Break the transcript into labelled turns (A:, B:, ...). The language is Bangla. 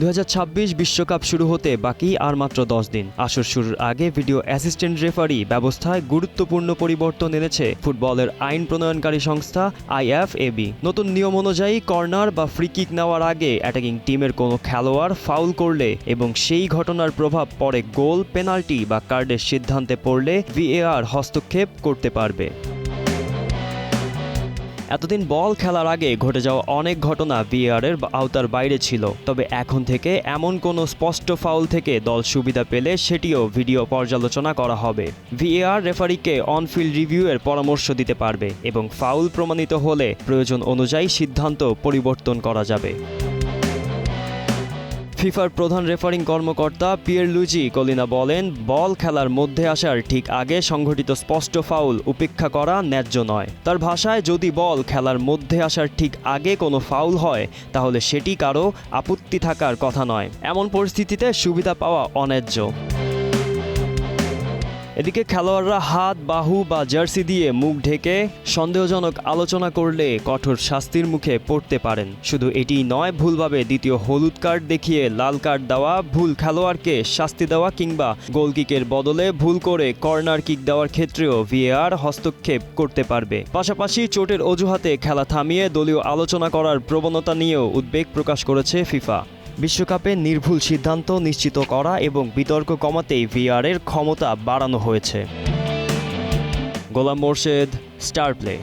A: 2026 বিশ্বকাপ শুরু হতে বাকি আর মাত্র 10 দিন। আসর শুরুর আগে ভিডিও অ্যাসিস্ট্যান্ট রেফারি ব্যবস্থায় গুরুত্বপূর্ণ পরিবর্তন এনেছে ফুটবলের আইন প্রণয়নকারী সংস্থা আইএফএবি। নতুন নিয়ম অনুযায়ী কর্নার বা ফ্রি কিক নেওয়ার আগে অ্যাটাকিং টিমের কোনো খেলোয়াড় ফাউল করলে এবং সেই ঘটনার প্রভাব পরে গোল, পেনাল্টি বা কার্ডের সিদ্ধান্তে পড়লে ভিএআর হস্তক্ষেপ করতে পারবে। এতদিন বল খেলার আগে ঘটে যাওয়া অনেক ঘটনা ভিএআরের আওতার বাইরে ছিল, তবে এখন থেকে এমন কোনো স্পষ্ট ফাউল থেকে দল সুবিধা পেলে সেটিও ভিডিও পর্যালোচনা করা হবে। ভিএআর রেফারিকে অনফিল্ড রিভিউয়ের পরামর্শ দিতে পারবে এবং ফাউল প্রমাণিত হলে প্রয়োজন অনুযায়ী সিদ্ধান্ত পরিবর্তন করা যাবে। ফিফার প্রধান রেফারিং কর্মকর্তা পিয়েরলুইজি কলিনা বলেন, বল খেলার মধ্যে আসার ঠিক আগে সংঘটিত স্পষ্ট ফাউল উপেক্ষা করা ন্যায্য নয়। তার ভাষায়, যদি বল খেলার মধ্যে আসার ঠিক আগে কোনো ফাউল হয় তাহলে সেটি কারো আপত্তি থাকার কথা নয়। এমন পরিস্থিতিতে সুবিধা পাওয়া অন্যায্য। এদিকে খেলোয়াড়রা হাত, বাহু বা জার্সি দিয়ে মুখ ঢেকে সন্দেহজনক আলোচনা করলে কঠোর শাস্তির মুখে পড়তে পারেন। শুধু এটিই নয়, ভুলভাবে দ্বিতীয় হলুদ কার্ড দেখিয়ে লাল কার্ড দেওয়া, ভুল খেলোয়াড়কে শাস্তি দেওয়া কিংবা গোল কিকের বদলে ভুল করে কর্নার কিক দেওয়ার ক্ষেত্রেও ভিএআর হস্তক্ষেপ করতে পারবে। পাশাপাশি চোটের অজুহাতে খেলা থামিয়ে দলীয় আলোচনা করার প্রবণতা নিয়েও উদ্বেগ প্রকাশ করেছে ফিফা। বিশ্বকাপে নির্ভুল সিদ্ধান্ত নিশ্চিত করা এবং বিতর্ক কমাতেই ভিএআরের ক্ষমতা বাড়ানো হয়েছে। গোলাম মোর্শেদ, স্টার প্লে।